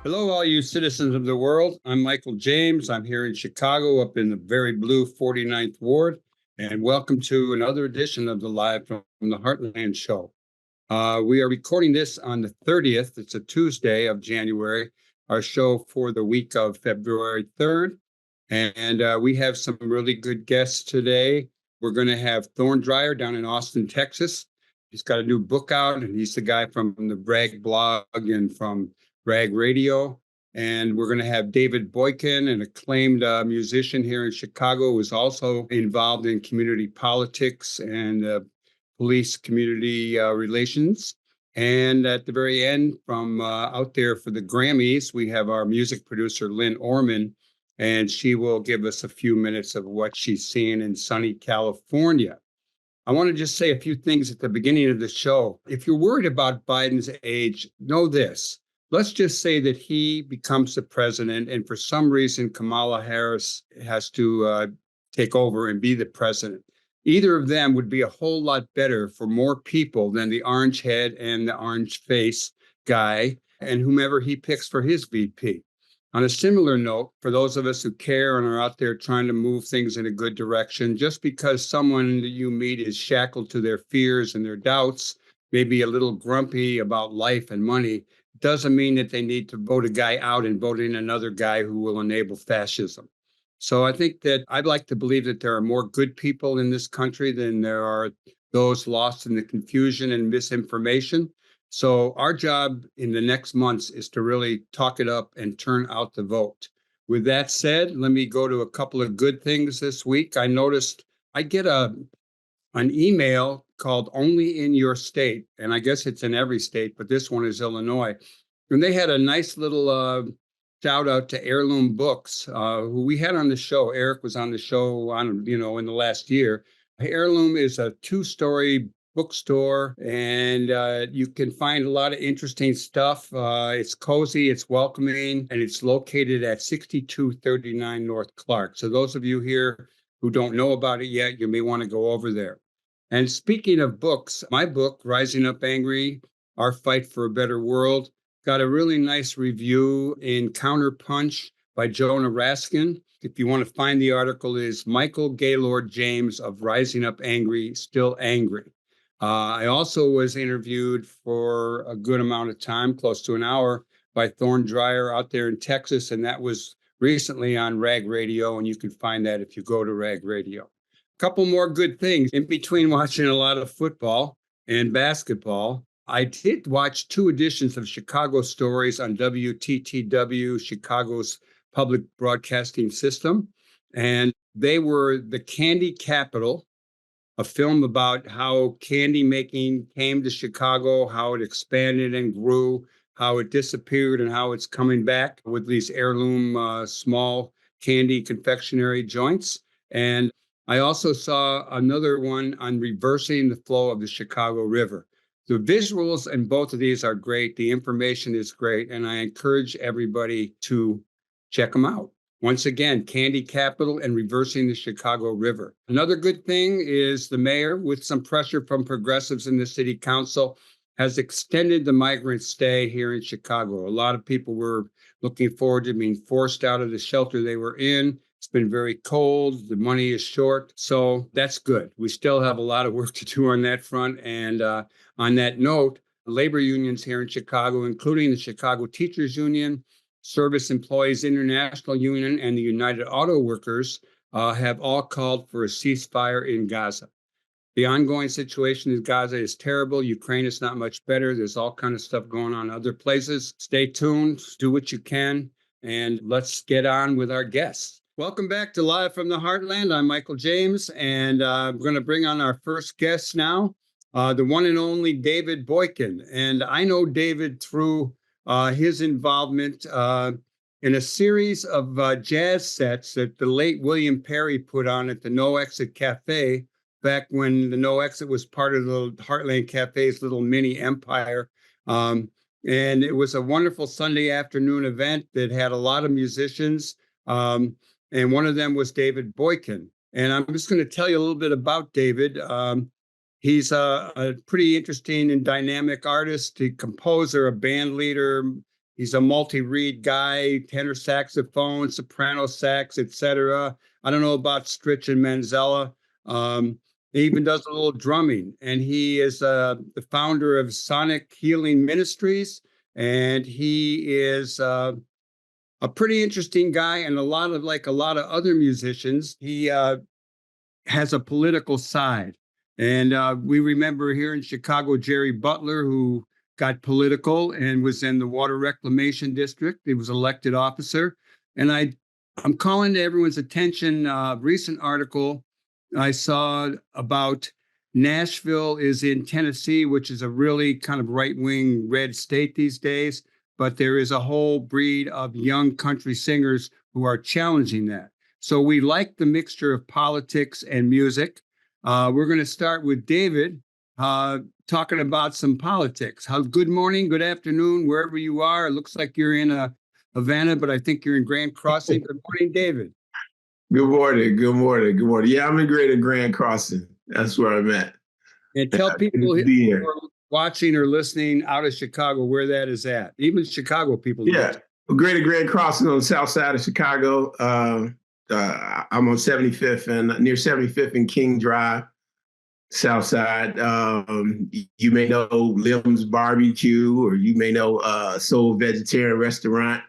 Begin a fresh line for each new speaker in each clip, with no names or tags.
Hello, all you citizens of the world. I'm Michael James. I'm here in Chicago, up in the very blue 49th Ward, and welcome to another edition of the Live from the Heartland show. We are recording this on the 30th. It's a Tuesday of January, our show for the week of February 3rd. And we have some really good guests today. We're going to have Thorne Dreyer down in Austin, Texas. He's got a new book out, and he's the guy from the Bragg blog and from Bragg Radio. And we're going to have David Boykin, an acclaimed musician here in Chicago, who is also involved in community politics and police community relations. And at the very end, from out there for the Grammys, we have our music producer, Lynn Orman, and she will give us a few minutes of what she's seeing in sunny California. I want to just say a few things at the beginning of the show. If you're worried about Biden's age, know this. Let's just say that he becomes the president, and for some reason, Kamala Harris has to take over and be the president. Either of them would be a whole lot better for more people than the orange head and the orange face guy and whomever he picks for his VP. On a similar note, for those of us who care and are out there trying to move things in a good direction, just because someone that you meet is shackled to their fears and their doubts, maybe a little grumpy about life and money, doesn't mean that they need to vote a guy out and vote in another guy who will enable fascism. So I think that I'd like to believe that there are more good people in this country than there are those lost in the confusion and misinformation. So our job in the next months is to really talk it up and turn out the vote. With that said, let me go to a couple of good things this week. I noticed I get an email called Only in Your State, and I guess it's in every state, but this one is Illinois. And they had a nice little shout out to Heirloom Books, who we had on the show. Eric was on the show in the last year. Heirloom is a 2-story bookstore, and you can find a lot of interesting stuff. It's cozy, it's welcoming, and it's located at 6239 North Clark. So those of you here who don't know about it yet, you may want to go over there. And speaking of books, my book, Rising Up Angry, Our Fight for a Better World, got a really nice review in Counterpunch by Jonah Raskin. If you want to find the article, it is Michael Gaylord James of Rising Up Angry, Still Angry. I also was interviewed for a good amount of time, close to an hour, by Thorne Dreyer out there in Texas, and that was recently on Rag Radio, and you can find that if you go to Rag Radio. Couple more good things. In between watching a lot of football and basketball, I did watch 2 editions of Chicago Stories on WTTW, Chicago's public broadcasting system. And they were The Candy Capital, a film about how candy making came to Chicago, how it expanded and grew, how it disappeared, and how it's coming back with these heirloom small candy confectionery joints. And I also saw another one on reversing the flow of the Chicago River. The visuals in both of these are great. The information is great, and I encourage everybody to check them out. Once again, Candy Capital and Reversing the Chicago River. Another good thing is the mayor, with some pressure from progressives in the city council, has extended the migrant stay here in Chicago. A lot of people were looking forward to being forced out of the shelter they were in. It's been very cold. The money is short. So that's good. We still have a lot of work to do on that front. And on that note, labor unions here in Chicago, including the Chicago Teachers Union, Service Employees International Union, and the United Auto Workers have all called for a ceasefire in Gaza. The ongoing situation in Gaza is terrible. Ukraine is not much better. There's all kind of stuff going on in other places. Stay tuned, do what you can, and let's get on with our guests. Welcome back to Live from the Heartland. I'm Michael James, and I'm going to bring on our first guest now, the one and only David Boykin. And I know David through his involvement in a series of jazz sets that the late William Perry put on at the No Exit Cafe back when the No Exit was part of the Heartland Cafe's little mini empire. And it was a wonderful Sunday afternoon event that had a lot of musicians. And one of them was David Boykin. And I'm just going to tell you a little bit about David. He's a pretty interesting and dynamic artist, a composer, a band leader, He's a multi-reed guy, tenor saxophone, soprano sax, etc. I don't know about Stritch and Manzella. He even does a little drumming, and he is the founder of Sonic Healing Ministries, and he is a pretty interesting guy. And like a lot of other musicians, he has a political side. And we remember here in Chicago, Jerry Butler, who got political and was in the Water Reclamation District. He was elected officer. And I'm calling to everyone's attention a recent article I saw about Nashville is in Tennessee, which is a really kind of right-wing red state these days. But there is a whole breed of young country singers who are challenging that. So we like the mixture of politics and music. We're going to start with David talking about some politics. Good morning, good afternoon, wherever you are. It looks like you're in Havana, but I think you're in Grand Crossing. Good morning, David.
Good morning. Good morning. Good morning. Yeah, I'm in Greater Grand Crossing. That's where I'm at.
And tell people who are watching or listening out of Chicago where that is at. Even Chicago people.
Yeah, Greater Grand Crossing on the south side of Chicago. I'm on 75th and near 75th and King Drive, south side. You may know Lim's Barbecue, or you may know Soul Vegetarian Restaurant,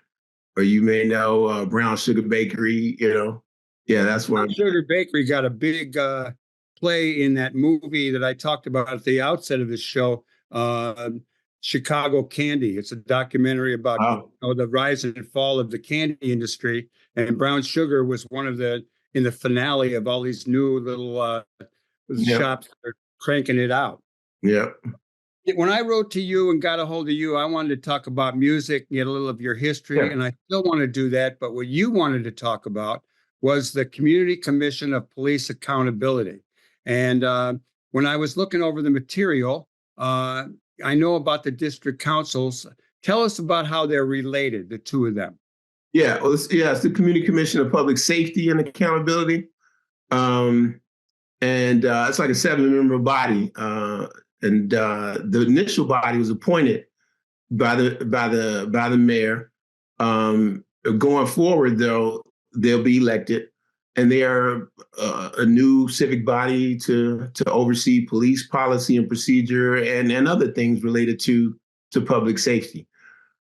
or you may know Brown Sugar Bakery. Yeah, that's where
Brown Sugar Bakery got a big play in that movie that I talked about at the outset of this show, Chicago Candy. It's a documentary about the rise and fall of the candy industry, and Brown Sugar was one of in the finale of all these new little shops that are cranking it out.
Yeah.
When I wrote to you and got a hold of you, I wanted to talk about music, get a little of your history, and I still want to do that. But what you wanted to talk about was the Community Commission of Police Accountability. And when I was looking over the material, I know about the district councils. Tell us about how they're related, the two of them.
Yeah, well, it's the Community Commission of Public Safety and Accountability. And it's like a 7-member body. And the initial body was appointed by the mayor. Going forward, though, they'll be elected, and they are a new civic body to oversee police policy and procedure and other things related to public safety.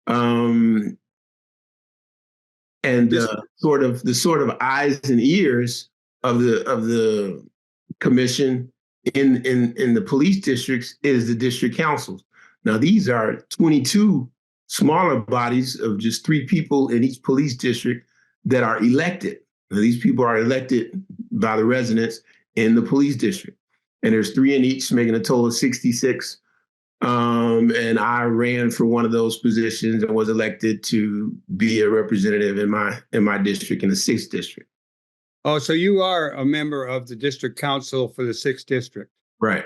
And the sort of eyes and ears of the commission in the police districts is the district councils. Now, these are 22 smaller bodies of just 3 people in each police district that are elected. Now, these people are elected by the residents in the police district. And there's 3 in each, making a total of 66. And I ran for one of those positions and was elected to be a representative in my district, in the 6th district.
Oh, so you are a member of the district council for the 6th district.
Right.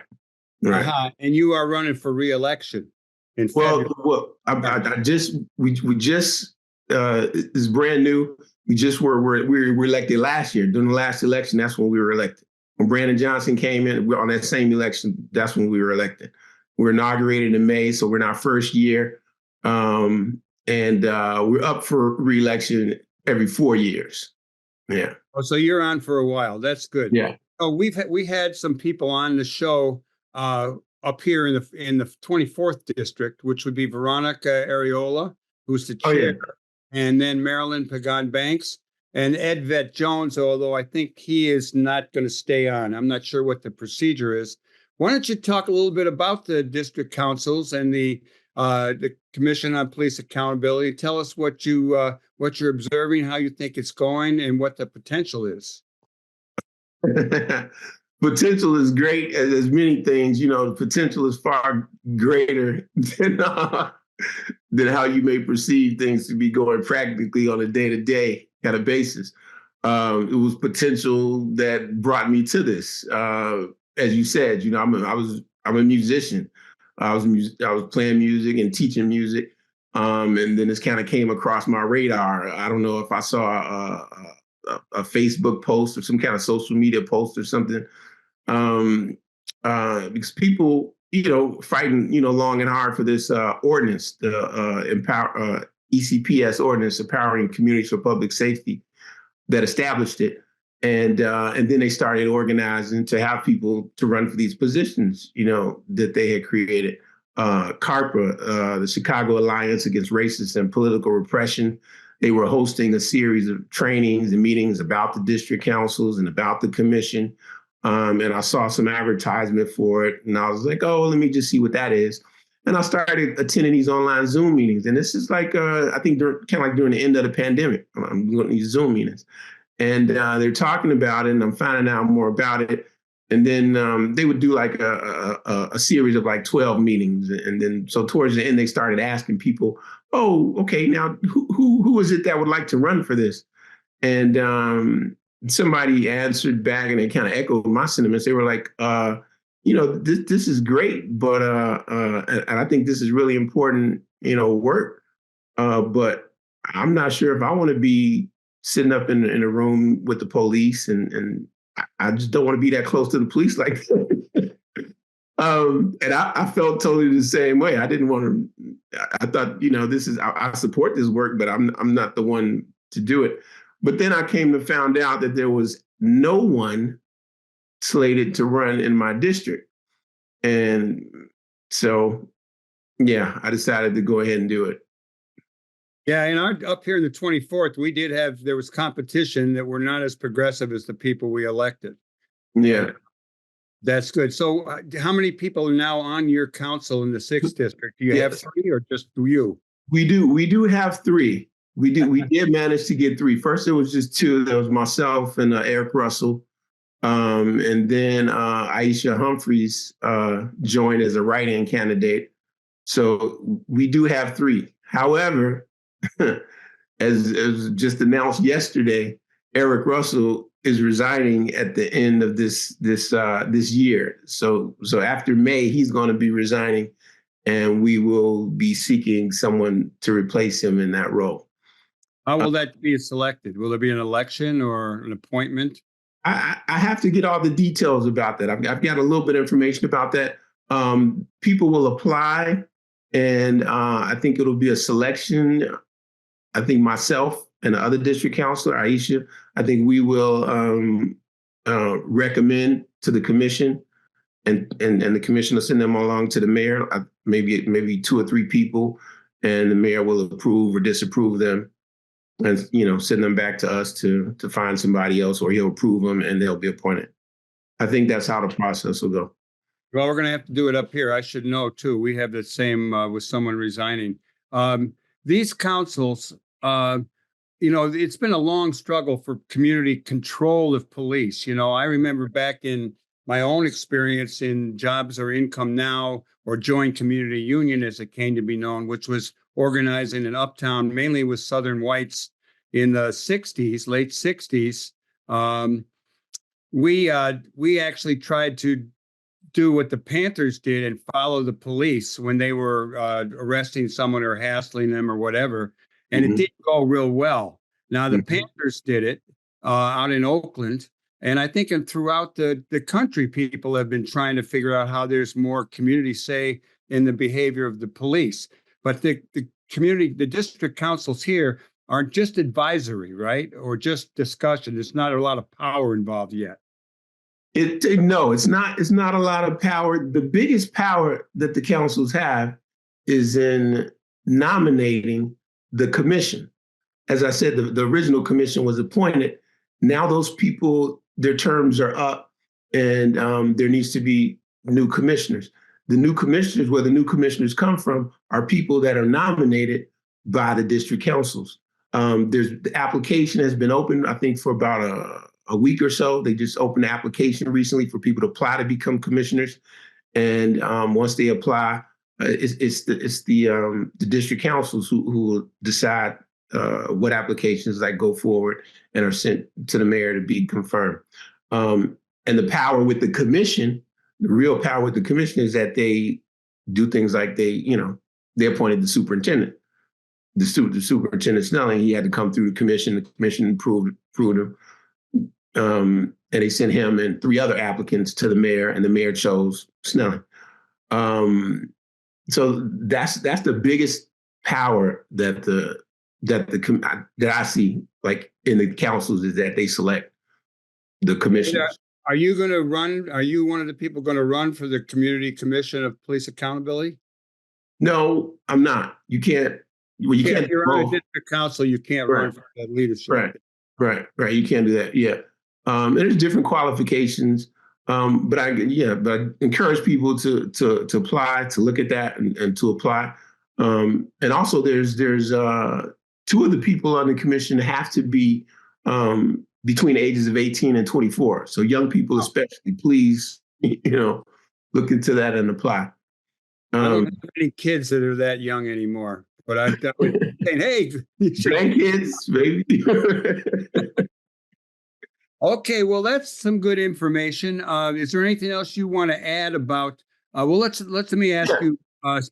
And you are running for re-election.
I just it's brand new. We just were elected last year. During the last election, that's when we were elected. When Brandon Johnson came in on that same election, that's when we were elected. We were inaugurated in May, so we're in our first year. And we're up for re-election every 4 years. Yeah.
Oh, so you're on for a while. That's good.
Yeah.
Oh, we had some people on the show up here in the 24th district, which would be Veronica Areola, who's the chair, and then Marilyn Pagan Banks and Ed Vett Jones, although I think he is not going to stay on. I'm not sure what the procedure is. Why don't you talk a little bit about the district councils and the Commission on Police Accountability? Tell us what you're observing, how you think it's going, and what the potential is.
Potential is great as many things. The potential is far greater than how you may perceive things to be going practically on a day-to-day kind of basis. It was potential that brought me to this. As you said, I'm a musician. I was playing music and teaching music, and then this kind of came across my radar. I don't know if I saw a Facebook post or some kind of social media post or something, because people, fighting, long and hard for this ordinance to ECPS ordinance empowering communities for public safety that established it. And then they started organizing to have people to run for these positions, that they had created. CARPA, the Chicago Alliance Against Racist and Political Repression, they were hosting a series of trainings and meetings about the district councils and about the commission. And I saw some advertisement for it, and I was like, oh, let me just see what that is. And I started attending these online Zoom meetings. And this is like, I think kind of like during the end of the pandemic, I'm going to these Zoom meetings. And they're talking about it, and I'm finding out more about it. And then they would do like a series of like 12 meetings. And then so towards the end, they started asking people, oh, okay, now who is it that would like to run for this? And somebody answered back, and they kind of echoed my sentiments. They were like, this is great, but and I think this is really important, work. But I'm not sure if I want to be sitting up in a room with the police, and I just don't want to be that close to the police like that. And I felt totally the same way. I didn't want to. I thought, this is I support this work, but I'm not the one to do it. But then I came to find out that there was no one slated to run in my district, and so yeah, I decided to go ahead and do it.
Yeah, and up here in the 24th, there was competition that were not as progressive as the people we elected.
Yeah.
That's good. So how many people are now on your council in the 6th district? Do you have 3 or just you?
We do have 3. We did manage to get 3. First, it was just 2. There was myself and Eric Russell. And then Aisha Humphreys joined as a write-in candidate. So we do have 3. However, as just announced yesterday, Eric Russell is resigning at the end of this year. So after May, he's going to be resigning, and we will be seeking someone to replace him in that role.
How will that be selected? Will there be an election or an appointment?
I have to get all the details about that. I've got a little bit of information about that. People will apply, and I think it'll be a selection. I think myself and the other district counselor, Aisha, I think we will recommend to the commission, and the commission will send them along to the mayor, maybe 2 or 3 people, and the mayor will approve or disapprove them, and send them back to us to find somebody else, or he'll approve them and they'll be appointed. I think that's how the process will go.
Well, we're going to have to do it up here. I should know too. We have the same with someone resigning. These councils, it's been a long struggle for community control of police. I remember back in my own experience in Jobs or Income Now, or Joint Community Union, as it came to be known, which was organizing in Uptown, mainly with Southern whites in the 60s, late 60s. We actually tried to do what the Panthers did and follow the police when they were arresting someone or hassling them or whatever. And it didn't go real well. Now, the Panthers did it out in Oakland. And I think throughout the country, people have been trying to figure out how there's more community say in the behavior of the police. But the district councils here aren't just advisory, right? Or just discussion. There's not a lot of power involved yet.
No, it's not. It's not a lot of power. The biggest power that the councils have is in nominating the commission. As I said, the original commission was appointed. Now those people, their terms are up, and there needs to be new commissioners. The new commissioners, where the new commissioners come from, are people that are nominated by the district councils. The application has been open, I think, for about a week or so. They just opened the application recently for people to apply to become commissioners. And once they apply, it's the district councils who will decide what applications that go forward and are sent to the mayor to be confirmed. And the power with the commission, the real power with the commission, is that they do things like they appointed the superintendent. The superintendent Snelling, he had to come through the commission. The commission approved him. And they sent him and 3 other applicants to the mayor, and the mayor chose Snelling. So that's the biggest power that I see like in the councils is that they select the commissioners.
Are you going to run? Are you one of the people going to run for the Community Commission of Police Accountability?
No, I'm not. You can't. Well, you can't.
If you're on a district council, you can't run for that leadership.
Right. You can't do that. Yeah. There's different qualifications. But I encourage people to apply, to look at that and to apply. And also there's two of the people on the commission have to be between the ages of 18 and 24. So young people, especially, please, look into that and apply.
I don't have any kids that are that young anymore, but I was saying, hey,
grandkids, maybe.
Okay, well, that's some good information. Is there anything else you want to add about? Well, let me ask you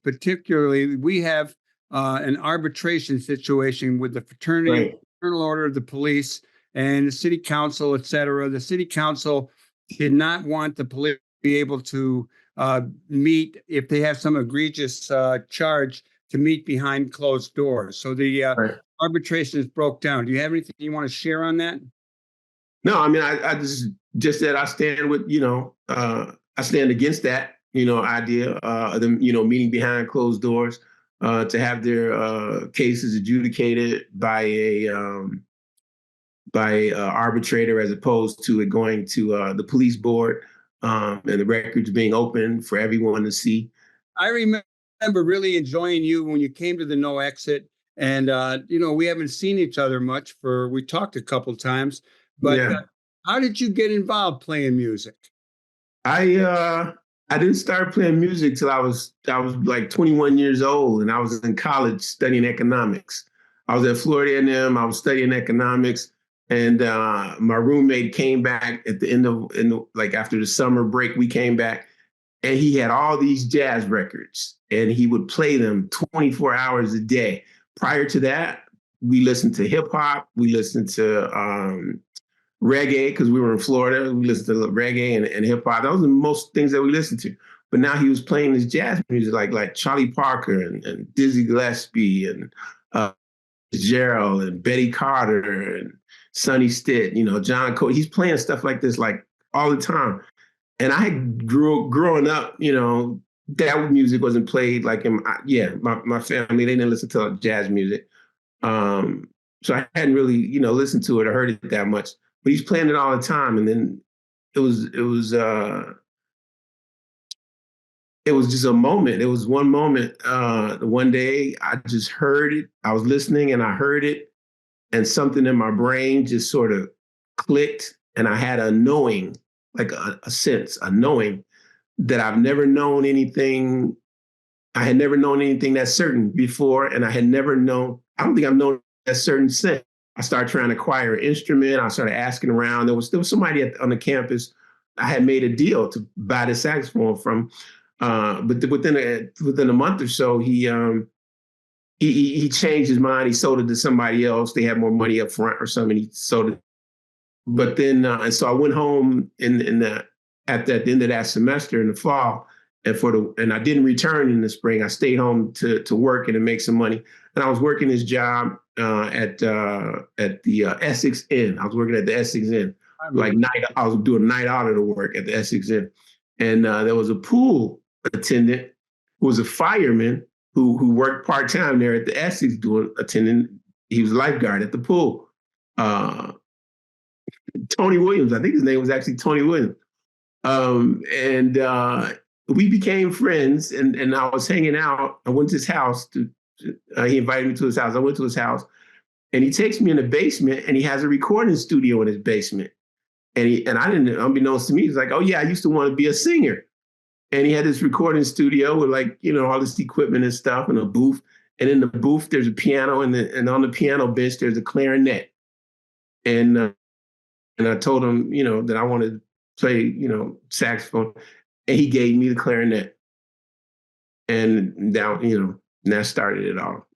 particularly. We have an arbitration situation with the Fraternal Order of the Police and the City Council, et cetera. The City Council did not want the police to be able to meet if they have some egregious charge to meet behind closed doors. So the arbitration is broke down. Do you have anything you want to share on that?
No, I mean, I just said I stand with, I stand against that, idea of them, meeting behind closed doors to have their cases adjudicated by a arbitrator as opposed to it going to the police board and the records being open for everyone to see.
I remember really enjoying you when you came to the No Exit, and we haven't seen each other much we talked a couple times. But how did you get involved playing music?
I didn't start playing music till I was like 21 years old, and I was in college studying economics. I was at Florida A&M. I was studying economics, and my roommate came back at the end of after the summer break. We came back, and he had all these jazz records, and he would play them 24 hours a day. Prior to that, we listened to hip hop. We listened to reggae, because we were in Florida. We listened to reggae and hip hop. Those are most things that we listened to. But now he was playing this jazz music like Charlie Parker and Dizzy Gillespie and Gerald and Betty Carter and Sonny Stitt, John Cole. He's playing stuff like this like all the time. And I growing up, that music wasn't played like my family, they didn't listen to jazz music. So I hadn't really, listened to it or heard it that much. But he's playing it all the time, and then it was just a moment. It was one moment. One day I just heard it. I was listening and I heard it, and something in my brain just sort of clicked, and I had a knowing, like a sense, a knowing that I've never known anything. I had never known anything that's certain before, and I had never known. I don't think I've known that certain since. I started trying to acquire an instrument. I started asking around. There was somebody on the campus I had made a deal to buy the saxophone from. But within a month or so, he changed his mind. He sold it to somebody else. They had more money up front or something. He sold it. But then, and so I went home at the end of that semester in the fall, and I didn't return in the spring. I stayed home to work and to make some money. And I was working this job at the Essex Inn. I was working at the Essex Inn. I was doing night auditor work at the Essex Inn. And there was a pool attendant who was a fireman who worked part-time there at the Essex attending. He was a lifeguard at the pool. Tony Williams, I think his name was actually Tony Williams. And we became friends, and I was hanging out. I went to his house. He invited me to his house. I went to his house, and he takes me in the basement, and he has a recording studio in his basement. And I didn't, unbeknownst to me, he's like, oh yeah, I used to want to be a singer. And he had this recording studio with all this equipment and stuff and a booth. And in the booth, there's a piano, and on the piano bench, there's a clarinet. And I told him, that I wanted to play, saxophone. And he gave me the clarinet. And that started it all.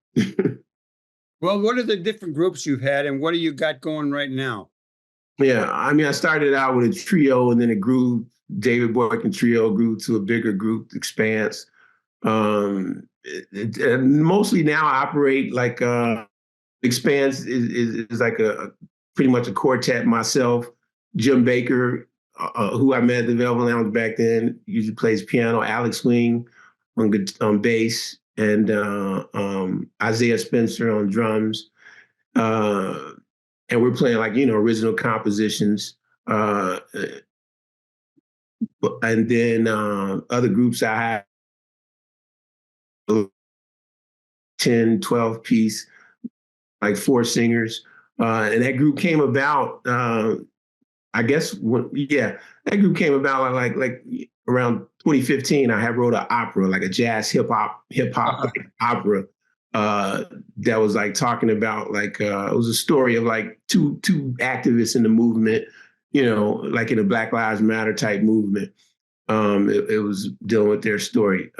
Well, what are the different groups you've had, and what do you got going right now?
Yeah, I started out with a trio, and then it grew. David Boykin Trio grew to a bigger group, Expanse. And mostly now I operate like Expanse is like a pretty much a quartet. Myself, Jim Baker, who I met at the Velvet Lounge back then, usually plays piano. Alex Wing on bass, and Isaiah Spencer on drums. And we're playing like original compositions. And then other groups I have 10, 12 piece, like 4 singers. And that group came about, I guess, that group came about like around 2015. I had wrote an opera, like a jazz hip hop opera that was like talking about like it was a story of like two activists in the movement, like in a Black Lives Matter type movement. It was dealing with their story.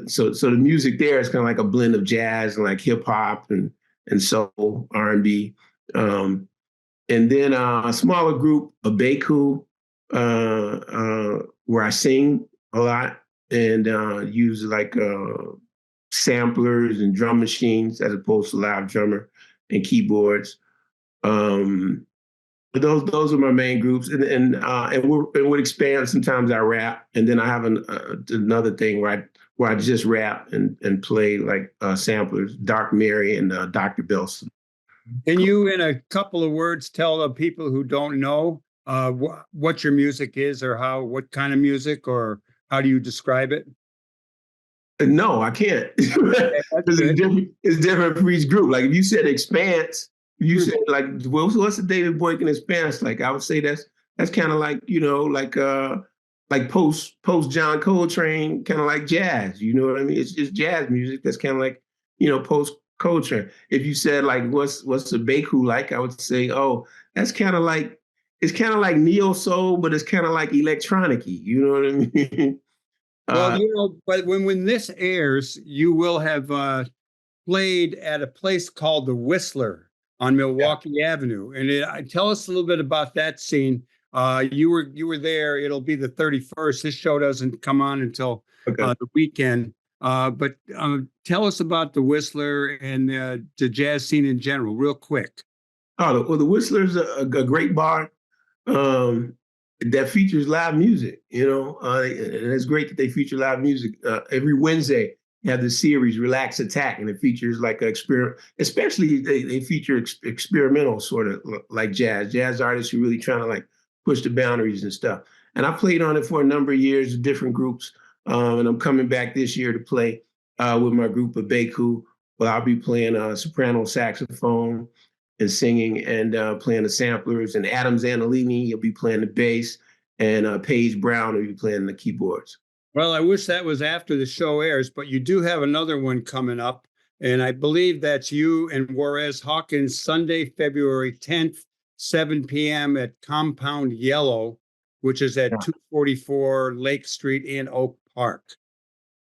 So the music there is kind of like a blend of jazz and like hip hop and soul, R&B. And then a smaller group, a Beku, where I sing a lot and use like samplers and drum machines as opposed to live drummer and keyboards. Those are my main groups, and would expand. Sometimes I rap, and then I have another thing where I just rap and play like samplers, Dark Mary and Dr. Belson.
Can you, in a couple of words, tell the people who don't know what your music is, or what kind of music, or how do you describe it?
No, I can't. It's different for each group. Like if you said Expanse, you said like, well, what's the David Boykin Expanse? Like I would say that's kind of like like post John Coltrane, kind of like jazz. You know what I mean? It's just jazz music that's kind of like post Coltrane. If you said like what's the Beku like, I would say, oh, that's kind of like, it's kind of like neo soul, but it's kind of like electronic-y. You know what I mean?
Well, but when this airs, you will have played at a place called the Whistler on Milwaukee Avenue, and tell us a little bit about that scene. You were there. It'll be the 31st. This show doesn't come on until the weekend. But tell us about the Whistler and the jazz scene in general, real quick.
Oh, the Whistler's a great bar that features live music. And it's great that they feature live music every Wednesday. You have the series Relax Attack, and it features like an experiment. Especially they feature experimental sort of like jazz artists who really trying to like push the boundaries and stuff. And I played on it for a number of years with different groups. And I'm coming back this year to play with my group of Beku. Well, I'll be playing soprano saxophone and singing and playing the samplers. And Adam Zanolini, you'll be playing the bass. And Paige Brown will be playing the keyboards.
Well, I wish that was after the show airs, but you do have another one coming up. And I believe that's you and Juarez Hawkins, Sunday, February 10th, 7 p.m. at Compound Yellow, which is at 244 Lake Street in Oak Park.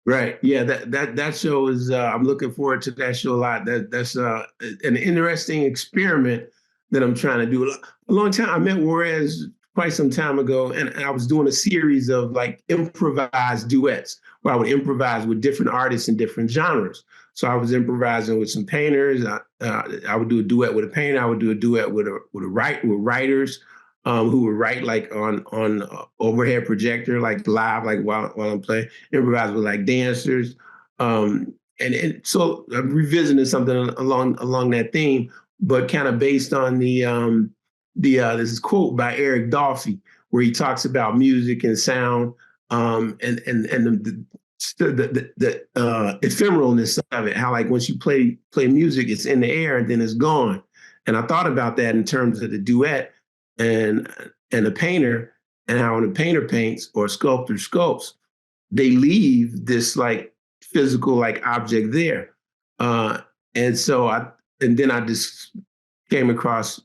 Right. Yeah, that show is I'm looking forward to that show a lot. That's an interesting experiment that I'm trying to do. A long time I met Juarez quite some time ago, and I was doing a series of like improvised duets where I would improvise with different artists in different genres. So I was improvising with some painters. I would do a duet with a painter. I would do a duet with writers who would write like on overhead projector, like live, like while I'm playing. Improvise with like dancers, and so I'm revisiting something along that theme, but kind of based on this is quote by Eric Dolphy, where he talks about music and sound, and the ephemeralness of it. How like once you play music, it's in the air and then it's gone. And I thought about that in terms of the duet and a painter, and how when a painter paints or a sculptor sculpts, they leave this like physical like object there. And then I just came across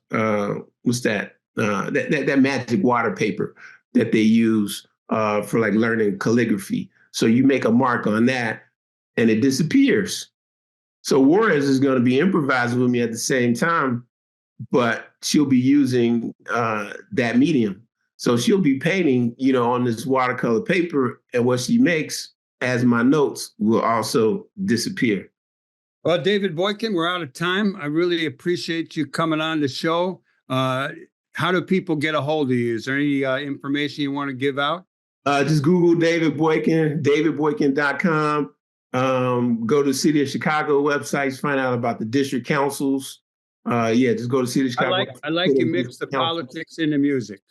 what's that magic water paper that they use for like learning calligraphy. So you make a mark on that and it disappears. So Juarez is going to be improvising with me at the same time, but she'll be using that medium. So she'll be painting, on this watercolor paper, and what she makes as my notes will also disappear.
Well, David Boykin, we're out of time. I really appreciate you coming on the show. How do people get a hold of you? Is there any information you want to give out?
Just Google David Boykin, davidboykin.com. Go to City of Chicago websites, find out about the district councils. Just go to City of Chicago.
I like you mix the politics and the music.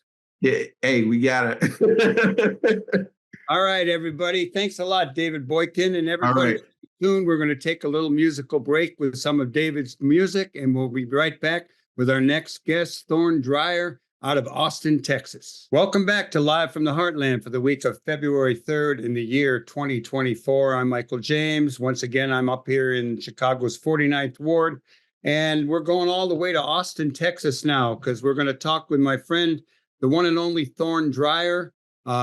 Yeah, hey, we got it.
All right, everybody. Thanks a lot, David Boykin, and everybody.
Right.
Soon we're going to take a little musical break with some of David's music, and we'll be right back with our next guest, Thorne Dreyer, out of Austin, Texas. Welcome back to Live from the Heartland for the week of February 3rd in the year 2024. I'm Michael James. Once again, I'm up here in Chicago's 49th Ward, and we're going all the way to Austin, Texas now, because we're going to talk with my friend, the one and only Thorne Dreyer.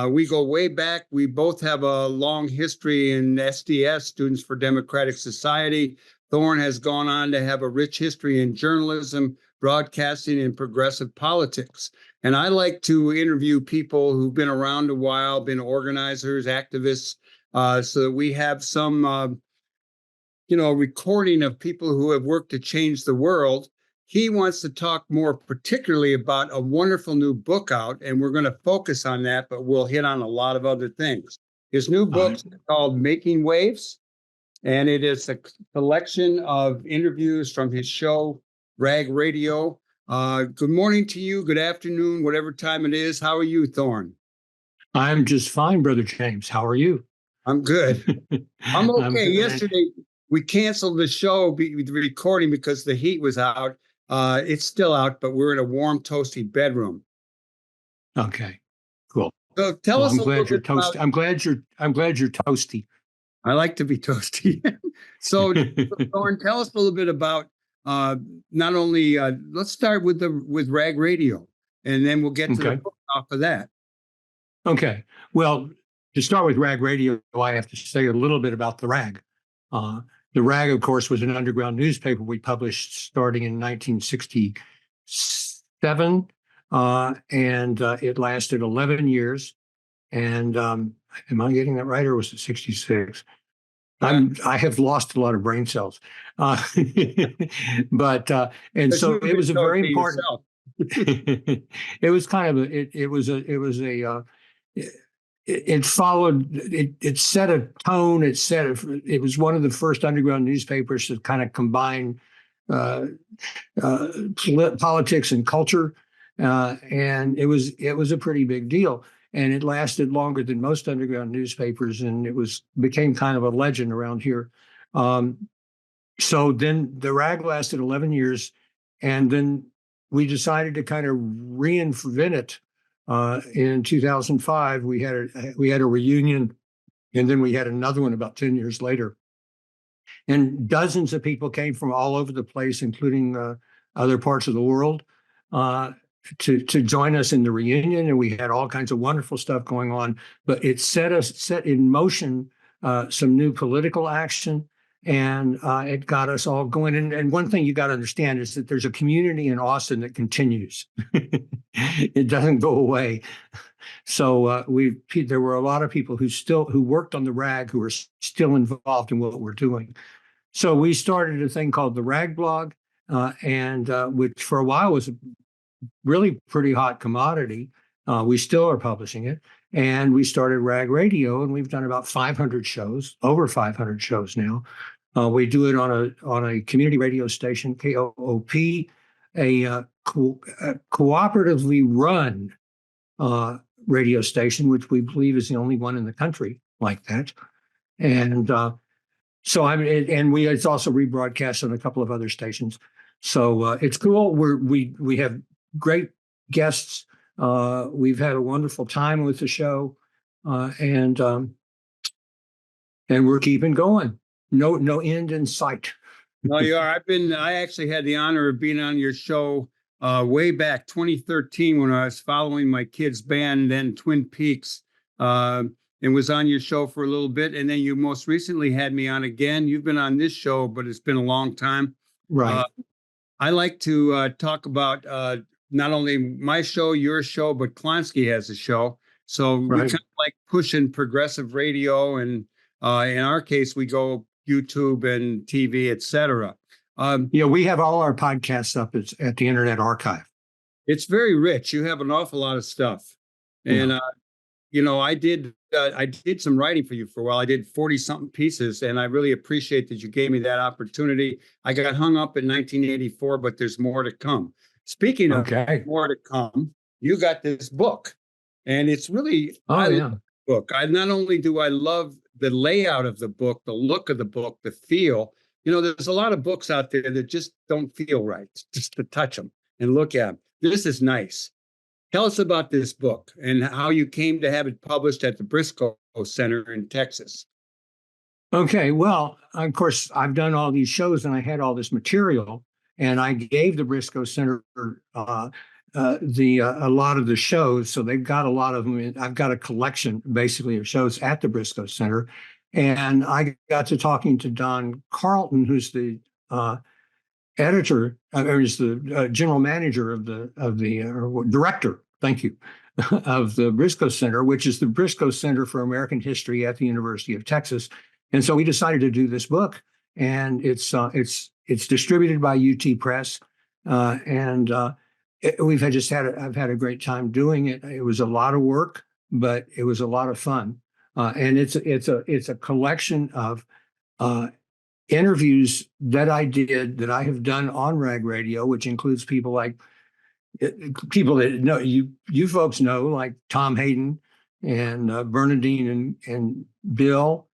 We go way back. We both have a long history in SDS, Students for Democratic Society. Thorne has gone on to have a rich history in journalism, broadcasting, and progressive politics. And I like to interview people who've been around a while, been organizers, activists, so that we have some, recording of people who have worked to change the world. He wants to talk more particularly about a wonderful new book out, and we're going to focus on that, but we'll hit on a lot of other things. His new book is called Making Waves, and it is a collection of interviews from his show, Rag Radio. Good morning to you. Good afternoon, whatever time it is. How are you, Thorne?
I'm just fine, Brother James. How are you?
I'm good. I'm okay. Yesterday, we canceled the show, the recording, because the heat was out. It's still out, but we're in a warm, toasty bedroom.
Okay, cool.
So tell us.
I'm glad you're toasty. I'm glad you're toasty.
I like to be toasty. So, Thorne, tell us a little bit about not only. Let's start with Rag Radio, and then we'll get to the book off of that.
Okay. Well, to start with Rag Radio, I have to say a little bit about the Rag. The Rag, of course, was an underground newspaper we published starting in 1967, and it lasted 11 years. And am I getting that right, or was it 66? I have lost a lot of brain cells, but and so it was a very important. It was kind of it followed, it set a tone. It was one of the first underground newspapers to kind of combine politics and culture. And it was a pretty big deal. And it lasted longer than most underground newspapers. And it became kind of a legend around here. So then the Rag lasted 11 years. And then we decided to kind of reinvent it. In 2005, we had a reunion, and then we had another one about 10 years later. And dozens of people came from all over the place, including other parts of the world, to join us in the reunion. And we had all kinds of wonderful stuff going on. But it set in motion some new political action, and it got us all going. And one thing you got to understand is that there's a community in Austin that continues. It doesn't go away. So there were a lot of people who worked on the Rag who are still involved in what we're doing. So we started a thing called the Rag Blog, and which for a while was a really pretty hot commodity. We still are publishing it. And we started Rag Radio, and we've done about 500 shows, over 500 shows now. We do it on a community radio station, KOOP, a cooperatively run radio station, which we believe is the only one in the country like that. And it's also rebroadcast on a couple of other stations. So it's cool. We have great guests. We've had a wonderful time with the show, and we're keeping going. No end in sight.
No, you are. I actually had the honor of being on your show way back 2013 when I was following my kids' band, then Twin Peaks, and was on your show for a little bit. And then you most recently had me on again. You've been on this show, but it's been a long time.
Right.
I like to talk about not only my show, your show, but Klonsky has a show. So we kind of like pushing progressive radio and In our case, we go YouTube and TV, etc.
We have all our podcasts up at the Internet Archive.
It's very rich. You have an awful lot of stuff. And, I did some writing for you for a while. I did 40 something pieces, and I really appreciate that you gave me that opportunity. I got hung up in 1984, but there's more to come. Speaking of more to come, you got this book, and it's really, love the book. Not only do I love the layout of the book, the look of the book, the feel, there's a lot of books out there that just don't feel right, just to touch them and look at them. This is nice. Tell us about this book and how you came to have it published at the Briscoe Center in Texas.
Okay, well, of course, I've done all these shows and I had all this material, and I gave the Briscoe Center a lot of the shows, so they've got a lot of them. I've got a collection basically of shows at the Briscoe Center, and I got to talking to Don Carlton, who's the editor, or is the general manager of the director. Thank you. Of the Briscoe Center, which is the Briscoe Center for American History at the University of Texas. And so we decided to do this book, and it's distributed by UT Press, and I've had a great time doing it. It was a lot of work, but it was a lot of fun, and it's a collection of interviews that I have done on Rag Radio, which includes people that know you folks know, like Tom Hayden and Bernadine and Bill,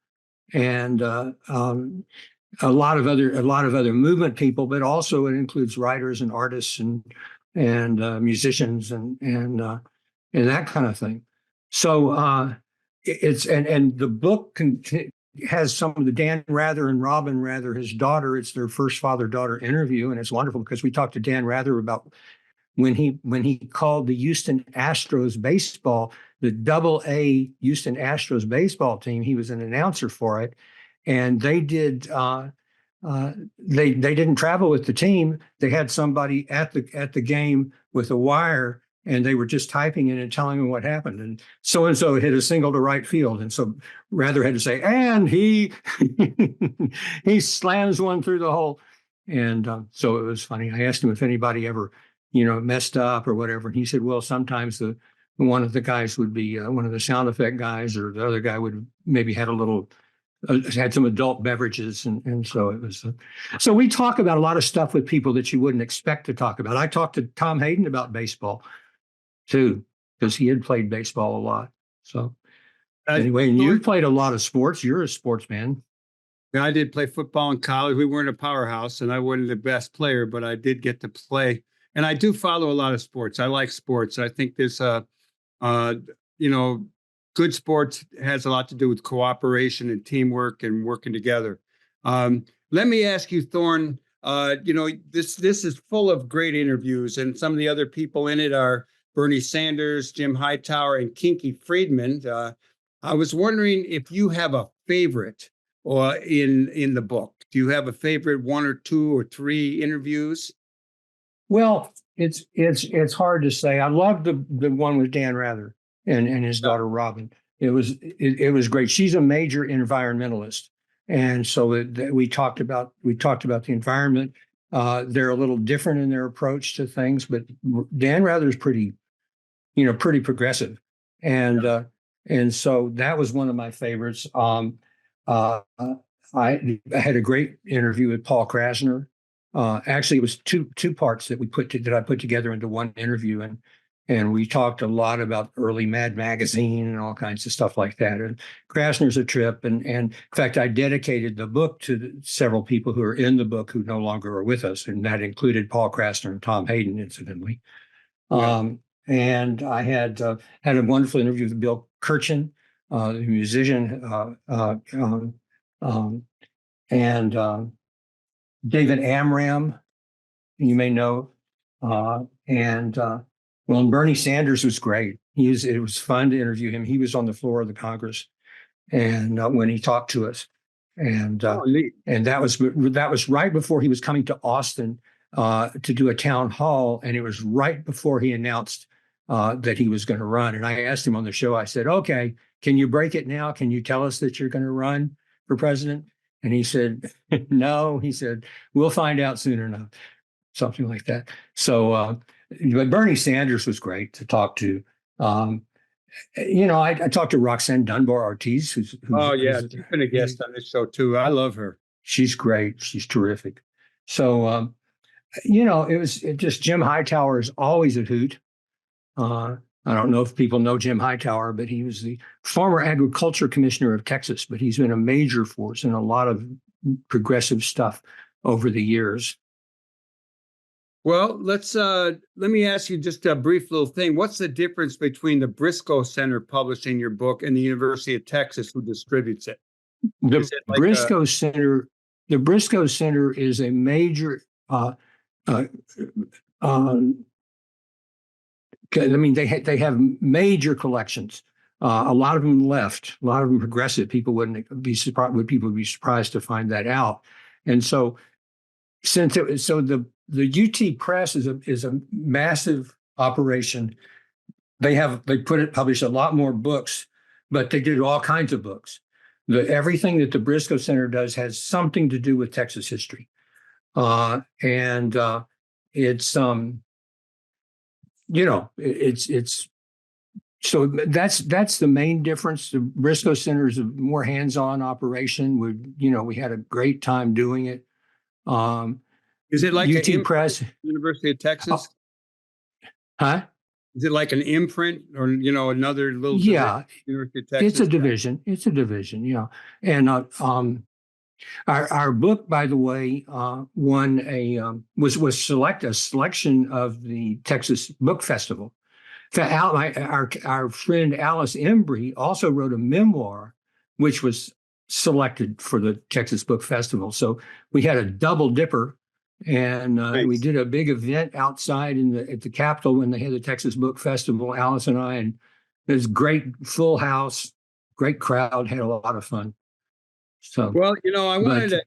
and a lot of other movement people, but also it includes writers and artists and musicians and that kind of thing. So it's the book has some of the Dan Rather and Robin Rather, his daughter. It's their first father-daughter interview, and it's wonderful because we talked to Dan Rather about when he called the Houston Astros baseball, the Double-A Houston Astros baseball team. He was an announcer for it, and they did. They didn't travel with the team. They had somebody at the game with a wire, and they were just typing in and telling them what happened. And so hit a single to right field, and so Rather had to say, and he he slams one through the hole. And so it was funny. I asked him if anybody ever messed up or whatever. And he said, well, sometimes one of the guys would be one of the sound effect guys, or the other guy would maybe had had some adult beverages. And so it was, so we talk about a lot of stuff with people that you wouldn't expect to talk about. I talked to Tom Hayden about baseball too, because he had played baseball a lot. So anyway, and you've played a lot of sports. You're a sportsman.
Yeah, I did play football in college. We weren't a powerhouse, and I wasn't the best player, but I did get to play. And I do follow a lot of sports. I like sports. I think there's good sports has a lot to do with cooperation and teamwork and working together. Let me ask you, Thorne, this is full of great interviews, and some of the other people in it are Bernie Sanders, Jim Hightower, and Kinky Friedman. I was wondering if you have a favorite in the book. Do you have a favorite one or two or three interviews?
Well, it's hard to say. I love the one with Dan Rather and his daughter Robin. It was great. She's a major environmentalist, and so we talked about the environment. They're a little different in their approach to things, but Dan Rather's pretty progressive, and so that was one of my favorites. I had a great interview with Paul Krasner. Actually, it was two parts that I put together into one interview, and we talked a lot about early Mad Magazine and all kinds of stuff like that. And Krasner's a trip, and in fact, I dedicated the book to several people who are in the book who no longer are with us, and that included Paul Krasner and Tom Hayden, incidentally. Yeah. And I had a wonderful interview with Bill Kirchen, the musician, and David Amram, you may know, and Bernie Sanders was great. It was fun to interview him. He was on the floor of the Congress, and when he talked to us, and that was right before he was coming to Austin to do a town hall, and it was right before he announced that he was going to run. And I asked him on the show. I said, "Okay, can you break it now? Can you tell us that you're going to run?" for president? And he said, no. He said, we'll find out soon enough, something like that. So, but Bernie Sanders was great to talk to. I talked to Roxanne Dunbar Ortiz, who's
Oh yeah, she's been a guest on this show too. I love her.
She's great. She's terrific. So, it just Jim Hightower is always a hoot. I don't know if people know Jim Hightower, but he was the former agriculture commissioner of Texas, but he's been a major force in a lot of progressive stuff over the years.
Well, let me ask you just a brief little thing. What's the difference between the Briscoe Center publishing your book and the University of Texas, who distributes it?
The Briscoe Center is a major. They have major collections. A lot of them left. A lot of them progressive. People wouldn't be surprised. Would people be surprised to find that out? And so, the UT Press is a massive operation. They publish a lot more books, but they did all kinds of books. Everything that the Briscoe Center does has something to do with Texas history, it's so that's the main difference. The Briscoe Center is a more hands-on operation. We had a great time doing it.
Is it like
UT Press,
University of Texas?
Huh?
Is it like an imprint or another little?
Yeah,
University of Texas?
It's a division. It's a division. Yeah, and our book, by the way, won was a selection of the Texas Book Festival. Our friend Alice Embry also wrote a memoir, which was selected for the Texas Book Festival. So we had a double dipper, and
Nice.
We did a big event outside at the Capitol when they had the Texas Book Festival. Alice and I, and it was great, full house, great crowd, had a lot of fun. So
well, I want to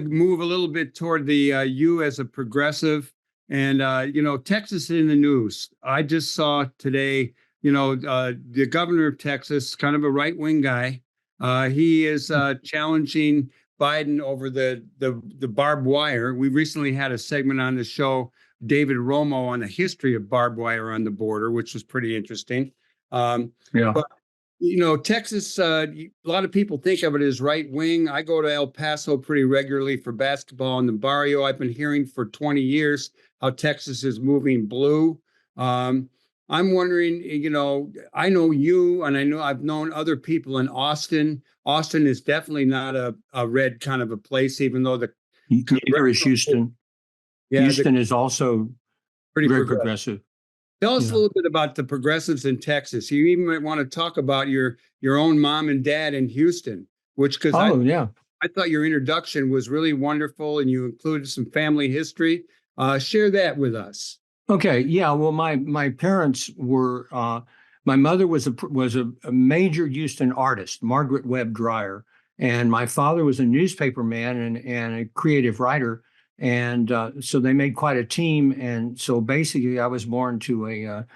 move a little bit toward the you as a progressive, and Texas in the news. I just saw today, the governor of Texas, kind of a right-wing guy. He is challenging Biden over the barbed wire. We recently had a segment on the show, David Romo, on the history of barbed wire on the border, which was pretty interesting. But Texas, a lot of people think of it as right wing. I go to El Paso pretty regularly for basketball in the barrio. I've been hearing for 20 years how Texas is moving blue. I'm wondering, I know you, and I know I've known other people in Austin. Austin is definitely not a red kind of a place, even though
neither is Houston. Yeah, Houston is also
pretty
very progressive.
Tell us a little bit about the progressives in Texas. You even might want to talk about your own mom and dad in Houston, I thought your introduction was really wonderful, and you included some family history. Share that with us.
Okay. Yeah. Well, my parents were. My mother was a major Houston artist, Margaret Webb Dreyer, and my father was a newspaper man and a creative writer. And so they made quite a team. And so basically, I was born to a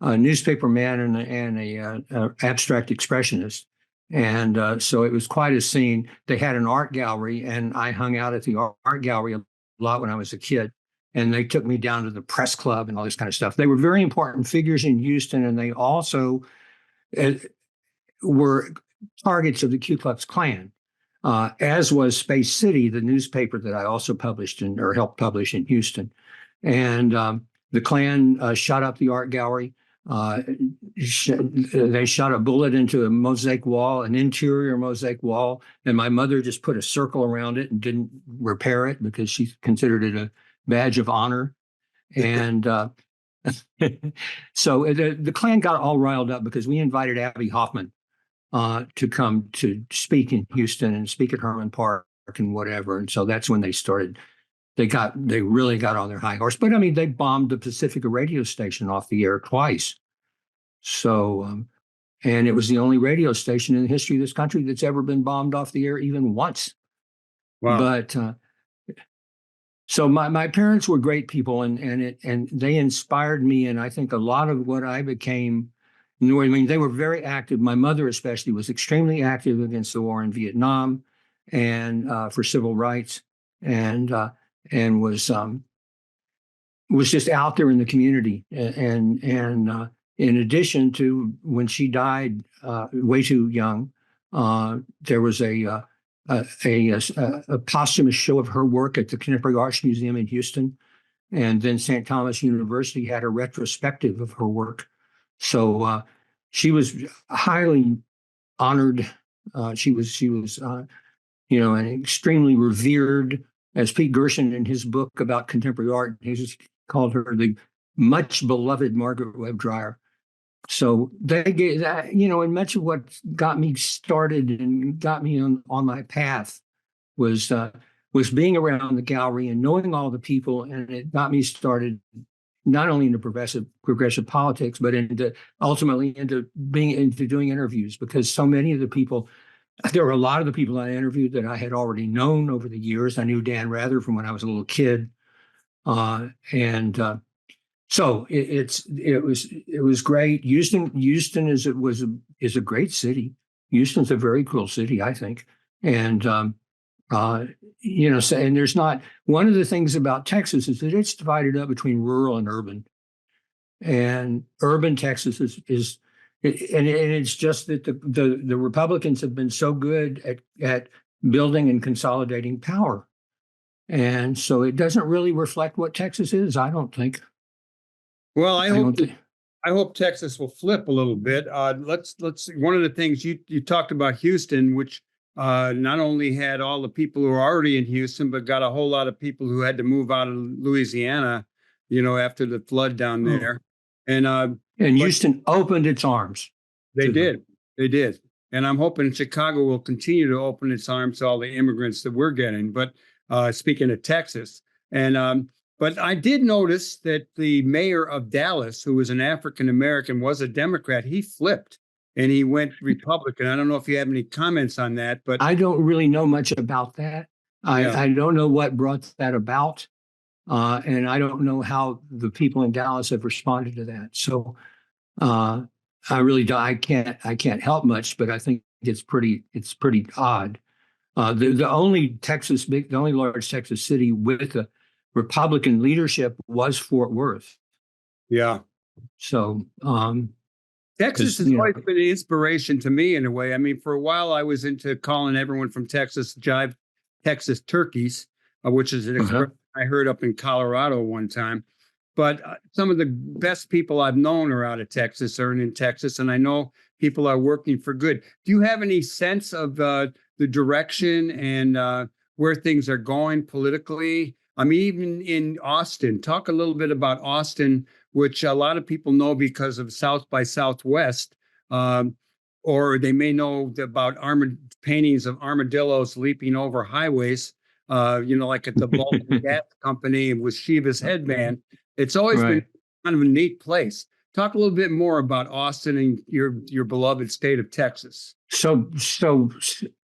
newspaper man and a abstract expressionist. And so it was quite a scene. They had an art gallery, and I hung out at the art gallery a lot when I was a kid. And they took me down to the press club and all this kind of stuff. They were very important figures in Houston, and they also were targets of the Ku Klux Klan. As was Space City, the newspaper that I also published or helped publish in Houston. And the Klan shot up the art gallery. They shot a bullet into a mosaic wall, an interior mosaic wall, and my mother just put a circle around it and didn't repair it because she considered it a badge of honor. And so the Klan got all riled up because we invited Abby Hoffman to come to speak in Houston and speak at Herman Park and whatever. And so that's when they started. They really got on their high horse. But I mean, they bombed the Pacifica radio station off the air twice. So, and it was the only radio station in the history of this country that's ever been bombed off the air even once.
Wow.
But so my parents were great people, and they inspired me. And I think a lot of what I became I mean, they were very active. My mother especially was extremely active against the war in Vietnam and for civil rights, and was just out there in the community. And in addition to when she died way too young, there was a posthumous show of her work at the Contemporary Arts Museum in Houston. And then St. Thomas University had a retrospective of her work. So she was highly honored. She was an extremely revered, as Pete Gershon in his book about contemporary art, he just called her the much beloved Margaret Webb Dreyer. So they gave that, and much of what got me started and got me on my path was being around the gallery and knowing all the people, and it got me started not only into progressive politics, but ultimately into doing interviews, because so many of the people, there were a lot of the people I interviewed that I had already known over the years. I knew Dan Rather from when I was a little kid, so it was great. Houston is a great city. Houston's a very cool city, I think, and and there's not, one of the things about Texas is that it's divided up between rural and urban, and urban Texas is and it's just that the Republicans have been so good at building and consolidating power, and so it doesn't really reflect what Texas is, I don't think.
Well, I hope Texas will flip a little bit. Let's one of the things you talked about Houston, which not only had all the people who are already in Houston, but got a whole lot of people who had to move out of Louisiana, after the flood down there. And
Houston opened its arms.
They did. And I'm hoping Chicago will continue to open its arms to all the immigrants that we're getting. But speaking of Texas, but I did notice that the mayor of Dallas, who was an African-American, was a Democrat. He flipped and he went Republican. I don't know if you have any comments on that, but
I don't really know much about that. I don't know what brought that about. And I don't know how the people in Dallas have responded to that. So I can't help much, but I think it's pretty odd. The only large Texas city with a Republican leadership was Fort Worth.
Yeah.
So
Texas has always been an inspiration to me in a way. I mean, for a while I was into calling everyone from Texas jive Texas turkeys, which is an expression I heard up in Colorado one time. But some of the best people I've known are out of Texas or in Texas, and I know people are working for good. Do you have any sense of the direction and where things are going politically? I mean, even in Austin, talk a little bit about Austin, which a lot of people know because of South by Southwest, or they may know about paintings of armadillos leaping over highways, like at the Baltimore Gas Company with Shiva's headband. It's always been kind of a neat place. Talk a little bit more about Austin and your beloved state of Texas.
So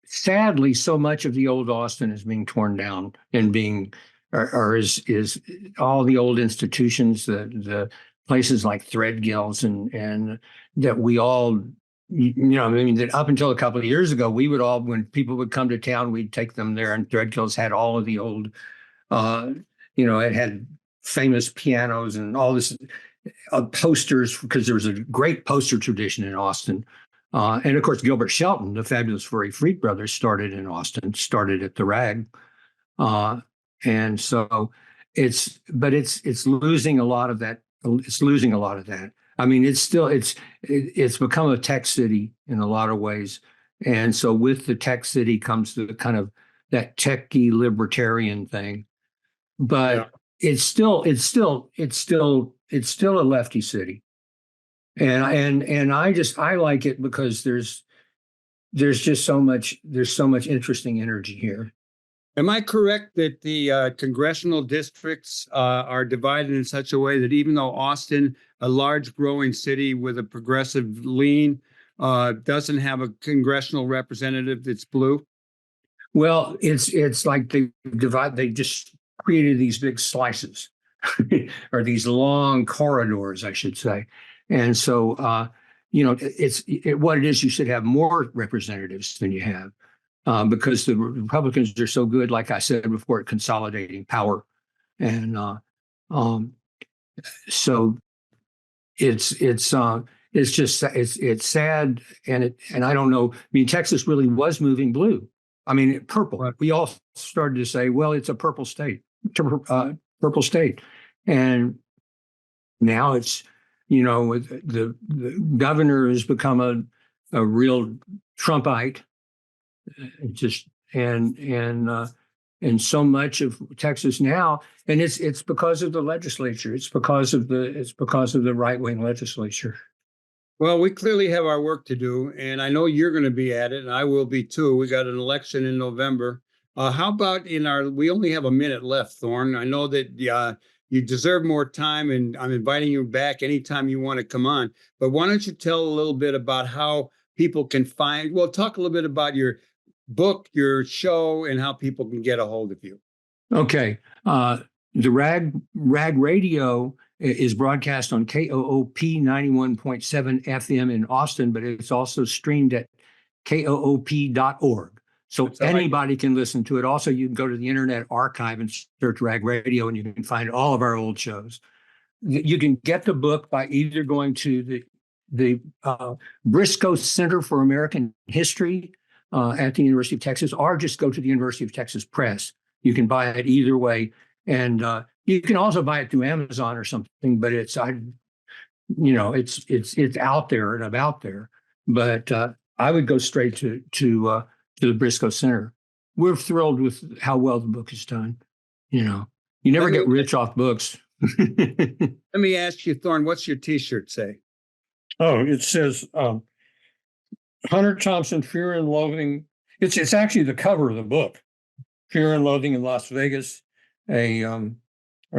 sadly, so much of the old Austin is being torn down and is all the old institutions, the places like Threadgill's and that we all, that up until a couple of years ago, we would all, when people would come to town, we'd take them there, and Threadgill's had all of the old, it had famous pianos and all this posters, because there was a great poster tradition in Austin. And of course, Gilbert Shelton, the fabulous Furry Freak Brothers, started in Austin, started at the Rag. And so it's losing a lot of that. It's losing a lot of that. I mean, it's become a tech city in a lot of ways. And so with the tech city comes the kind of that techie libertarian thing, but it's still a lefty city. And I like it because there's just so much interesting energy here.
Am I correct that the congressional districts are divided in such a way that even though Austin, a large growing city with a progressive lean, doesn't have a congressional representative that's blue?
Well, it's like they just created these big slices or these long corridors, I should say. And so, what it is. You should have more representatives than you have, because the Republicans are so good, like I said before, at consolidating power. And so it's sad. And I don't know. I mean, Texas really was moving blue. I mean, purple.
Right.
We all started to say, well, it's a purple state, purple state. And now it's, the governor has become a real Trumpite. And so much of Texas now, and it's because of the legislature. It's because of the right-wing legislature.
Well, we clearly have our work to do, and I know you're going to be at it, and I will be too. We got an election in November. How about we only have a minute left, Thorne. I know that you deserve more time, and I'm inviting you back anytime you want to come on. But why don't you tell a little bit about how people can talk a little bit about your book, your show, and how people can get a hold of you.
Okay. The Rag Radio is broadcast on KOOP 91.7 FM in Austin, but it's also streamed at koop.org. So anybody can listen to it. Also, you can go to the Internet Archive and search Rag Radio, and you can find all of our old shows. You can get the book by either going to the Briscoe Center for American History at the University of Texas, or just go to the University of Texas Press. You can buy it either way. And you can also buy it through Amazon or something, but it's out there and about there. But I would go straight to the Briscoe Center. We're thrilled with how well the book is done. You never get rich off books.
Let me ask you, Thorne, what's your T-shirt say?
Oh, it says Hunter Thompson, Fear and Loathing. It's actually the cover of the book. Fear and Loathing in Las Vegas, a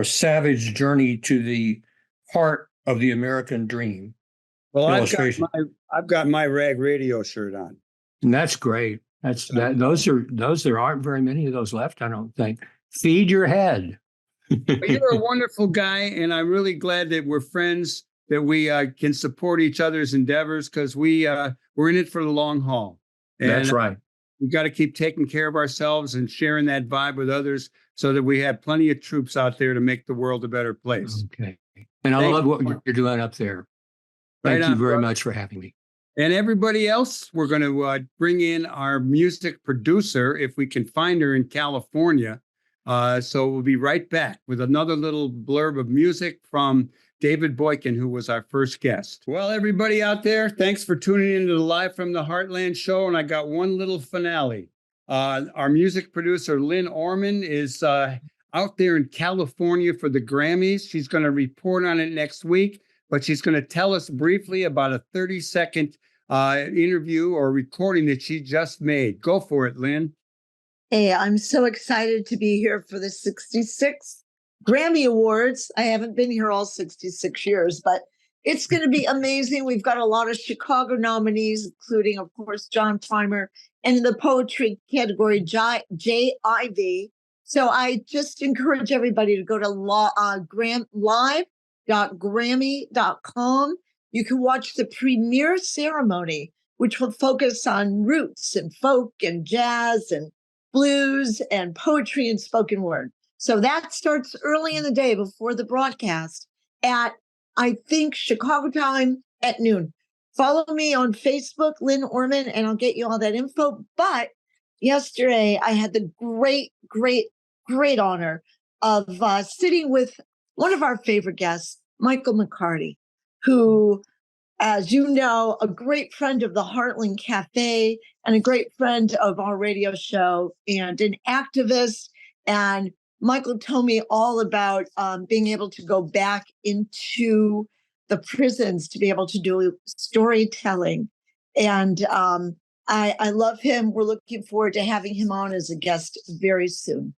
savage journey to the heart of the American dream.
Well, I've got my Rag Radio shirt on.
And that's great. There aren't very many of those left, I don't think. Feed your head.
You're a wonderful guy, and I'm really glad that we're friends, that we can support each other's endeavors, because we're in it for the long haul. And
that's right.
We got to keep taking care of ourselves and sharing that vibe with others, so that we have plenty of troops out there to make the world a better place.
Okay. And I love what you're doing up there. Thank you very much for having me.
And everybody else, we're going to bring in our music producer, if we can find her in California. So we'll be right back with another little blurb of music from David Boykin, who was our first guest. Well, everybody out there, thanks for tuning into the Live from the Heartland show. And I got one little finale. Our music producer, Lynn Orman, is out there in California for the Grammys. She's going to report on it next week, but she's going to tell us briefly about a 30-second interview or recording that she just made. Go for it, Lynn.
Hey, I'm so excited to be here for the 66th Grammy Awards. I haven't been here all 66 years, but it's going to be amazing. We've got a lot of Chicago nominees, including, of course, John Primer, and in the poetry category, J.I.V. So I just encourage everybody to go to live.grammy.com. You can watch the premiere ceremony, which will focus on roots and folk and jazz and blues and poetry and spoken word. So that starts early in the day before the broadcast at, I think, Chicago time at noon. Follow me on Facebook, Lynn Orman, and I'll get you all that info. But yesterday, I had the great honor of sitting with one of our favorite guests, Michael McCarty, who, as you know, a great friend of the Heartland Cafe and a great friend of our radio show and an activist. And Michael told me all about being able to go back into the prisons to be able to do storytelling. And I love him. We're looking forward to having him on as a guest very soon.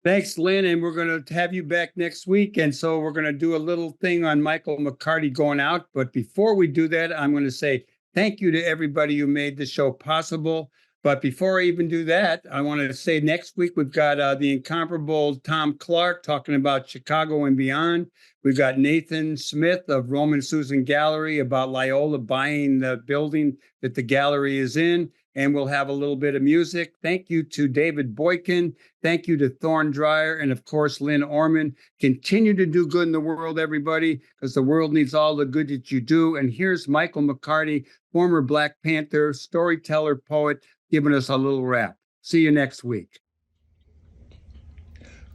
Thanks, Lynn. And we're going to have you back next week. And so we're going to do a little thing on Michael McCarty going out. But before we do that, I'm going to say thank you to everybody who made the show possible. But before I even do that, I want to say next week we've got the incomparable Tom Clark talking about Chicago and beyond. We've got Nathan Smith of Roman Susan Gallery about Loyola buying the building that the gallery is in. And we'll have a little bit of music. Thank you to David Boykin. Thank you to Thorne Dreyer. And of course, Lynn Orman. Continue to do good in the world, everybody, because the world needs all the good that you do. And here's Michael McCarty, former Black Panther, storyteller, poet, giving us a little rap. See you next week.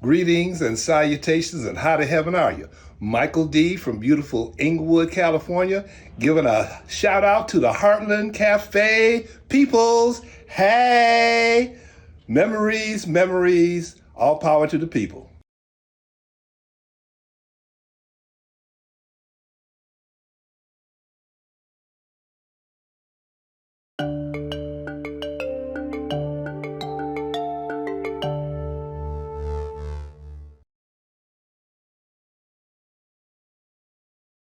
Greetings and salutations, and how to heaven are you? Michael D. from beautiful Inglewood, California, giving a shout out to the Heartland Cafe peoples. Hey, memories, all power to the people.